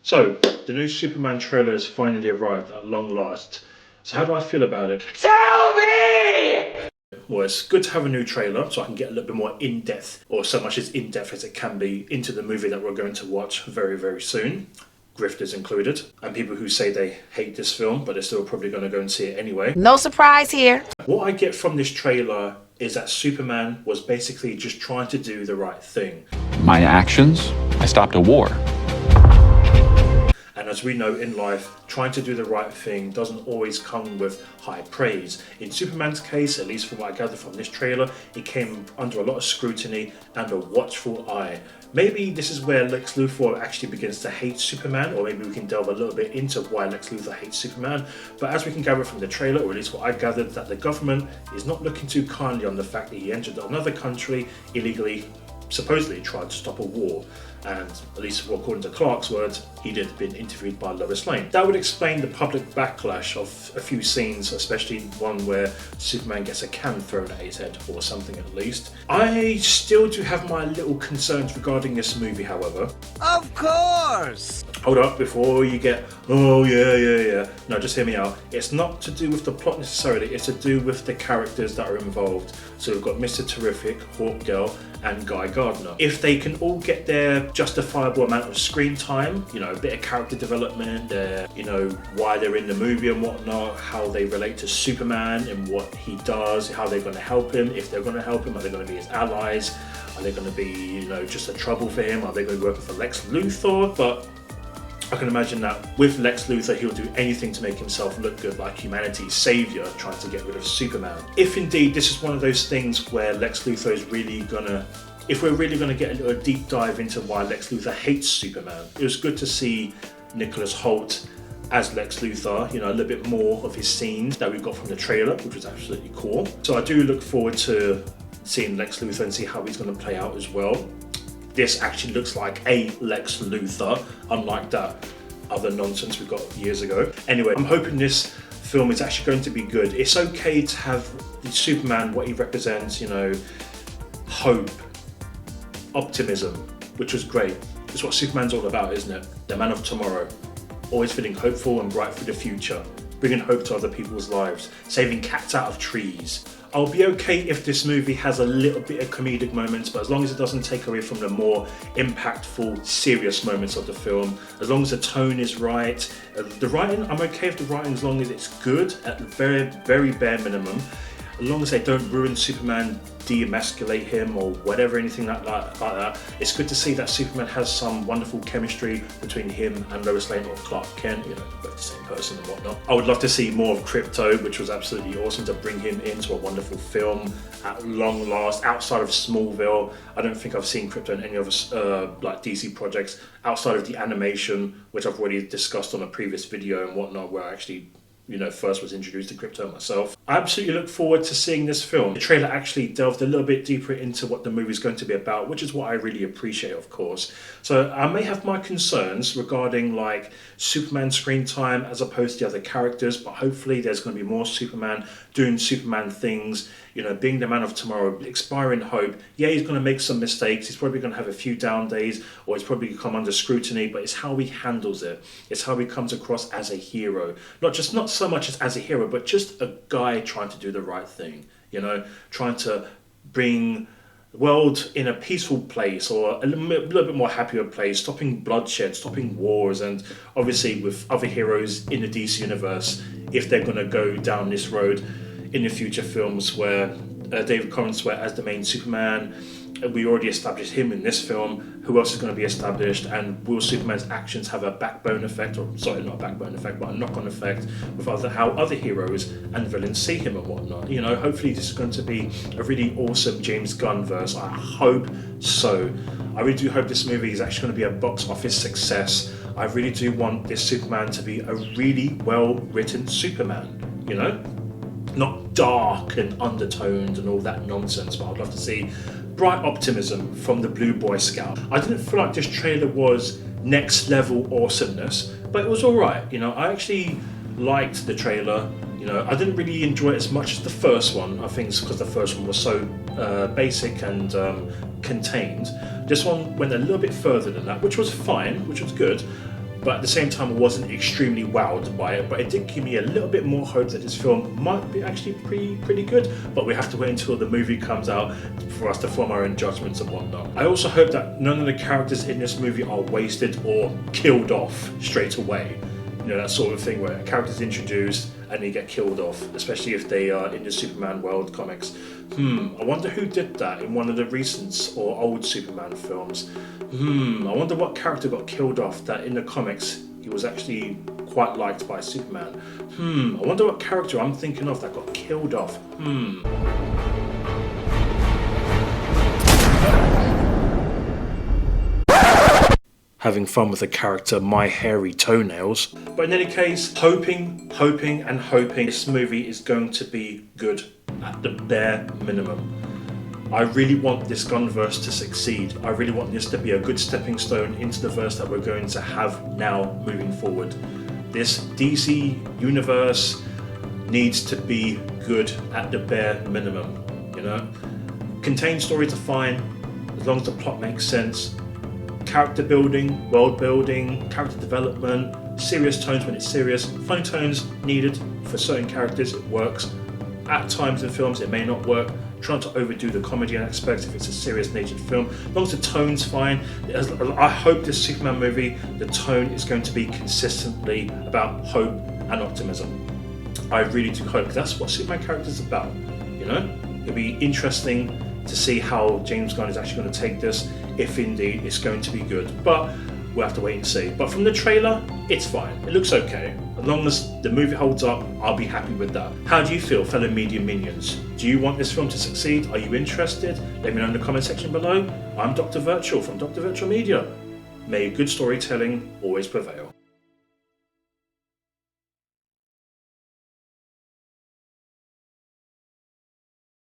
So, the new Superman trailer has finally arrived at long last. So how do I feel about it? Tell me! Well, it's good to have a new trailer so I can get a little bit more in-depth, or so much as in-depth as it can be, into the movie that we're going to watch very, very soon. Grifters included, and people who say they hate this film, but they're still probably going to go and see it anyway. No surprise here. What I get from this trailer is that Superman was basically just trying to do the right thing. My actions? I stopped a war. And as we know in life, trying to do the right thing doesn't always come with high praise. In Superman's case, at least from what I gather from this trailer, it came under a lot of scrutiny and a watchful eye. Maybe this is where Lex Luthor actually begins to hate Superman, or maybe we can delve a little bit into why Lex Luthor hates Superman. But as we can gather from the trailer, or at least what I gathered, that the government is not looking too kindly on the fact that he entered another country illegally, supposedly tried to stop a war. And at least according to Clark's words, he'd been interviewed by Lois Lane. That would explain the public backlash of a few scenes, especially one where Superman gets a can thrown at his head, or something at least. I still do have my little concerns regarding this movie, however. Of course! Hold up, before you get, oh yeah. No, just hear me out. It's not to do with the plot necessarily, it's to do with the characters that are involved. So we've got Mr. Terrific, Hawkgirl, and Guy Gardner. If they can all get their justifiable amount of screen time, you know, a bit of character development, you know, why they're in the movie and whatnot, how they relate to Superman and what he does, how they're going to help him, if they're going to help him, are they going to be his allies, are they going to be, you know, just a trouble for him, are they going to be working for Lex Luthor? But I can imagine that with Lex Luthor, he'll do anything to make himself look good, like humanity's saviour trying to get rid of Superman. If indeed this is one of those things where Lex Luthor is really gonna, if we're really gonna get a little deep dive into why Lex Luthor hates Superman, it was good to see Nicholas Hoult as Lex Luthor, you know, a little bit more of his scenes that we got from the trailer, which was absolutely cool. So I do look forward to seeing Lex Luthor and see how he's gonna play out as well. This actually looks like a Lex Luthor, unlike that other nonsense we got years ago. Anyway, I'm hoping this film is actually going to be good. It's okay to have Superman, what he represents, you know, hope, optimism, which was great. It's what Superman's all about, isn't it? The man of tomorrow, always feeling hopeful and bright for the future, bringing hope to other people's lives, saving cats out of trees. I'll be okay if this movie has a little bit of comedic moments, but as long as it doesn't take away from the more impactful, serious moments of the film, as long as the tone is right, the writing, I'm okay with the writing as long as it's good, at the very, very bare minimum. As long as they don't ruin Superman, de-emasculate him or whatever, anything like that. It's good to see that Superman has some wonderful chemistry between him and Lois Lane, or Clark Kent, you know, both the same person and whatnot. I would love to see more of Krypto, which was absolutely awesome to bring him into a wonderful film at long last, outside of Smallville. I don't think I've seen Krypto in any other like DC projects, outside of the animation, which I've already discussed on a previous video and whatnot, where I actually, you know, first was introduced to Krypto myself. I absolutely look forward to seeing this film. The trailer actually delved a little bit deeper into what the movie is going to be about, which is what I really appreciate, of course. So I may have my concerns regarding like Superman screen time as opposed to the other characters, but hopefully there's going to be more Superman doing Superman things, you know, being the man of tomorrow, inspiring hope. Yeah, he's going to make some mistakes. He's probably going to have a few down days, or he's probably going to come under scrutiny, but it's how he handles it. It's how he comes across as a hero. Not so much as a hero, but just a guy trying to do the right thing, you know, trying to bring the world in a peaceful place, or a little bit more happier place, stopping bloodshed, stopping wars. And obviously with other heroes in the DC universe, if they're going to go down this road in the future films where David Corenswet as the main Superman, we already established him in this film. Who else is going to be established? And will Superman's actions have a backbone effect, or sorry, not a backbone effect, but a knock-on effect with how other heroes and villains see him and whatnot? You know, hopefully this is going to be a really awesome James Gunn verse. I hope so. I really do hope this movie is actually going to be a box office success. I really do want this Superman to be a really well-written Superman, you know? Not dark and undertoned and all that nonsense, but I'd love to see bright optimism from the Blue Boy Scout. I didn't feel like this trailer was next level awesomeness, but it was alright. You know, I actually liked the trailer. You know, I didn't really enjoy it as much as the first one. I think it's because the first one was so basic and contained. This one went a little bit further than that, which was fine, which was good. but at the same time I wasn't extremely wowed by it, but it did give me a little bit more hope that this film might be actually pretty good, but we have to wait until the movie comes out for us to form our own judgments and whatnot. I also hope that none of the characters in this movie are wasted or killed off straight away. You know, that sort of thing where a character's introduced and they get killed off, especially if they are in the Superman world comics. I wonder who did that in one of the recent or old Superman films. I wonder what character got killed off that in the comics he was actually quite liked by Superman. I wonder what character I'm thinking of that got killed off. Having fun with the character My Hairy Toenails. But in any case, hoping this movie is going to be good at the bare minimum. I really want this Gunverse to succeed. I really want this to be a good stepping stone into the verse that we're going to have now moving forward. This DC universe needs to be good at the bare minimum, you know? Contained stories are fine, as long as the plot makes sense. Character building, world building, character development, serious tones when it's serious, funny tones needed for certain characters, it works. At times in films it may not work, trying to overdo the comedy aspects if it's a serious natured film. As long as the tone's fine, I hope this Superman movie, the tone is going to be consistently about hope and optimism. I really do hope, because that's what Superman character's about, you know? It'll be interesting to see how James Gunn is actually going to take this, if indeed it's going to be good. But we'll have to wait and see. But from the trailer, it's fine. It looks okay. As long as the movie holds up, I'll be happy with that. How do you feel, fellow media minions? Do you want this film to succeed? Are you interested? Let me know in the comment section below. I'm Dr. Virtual from Dr. Virtual Media. May good storytelling always prevail.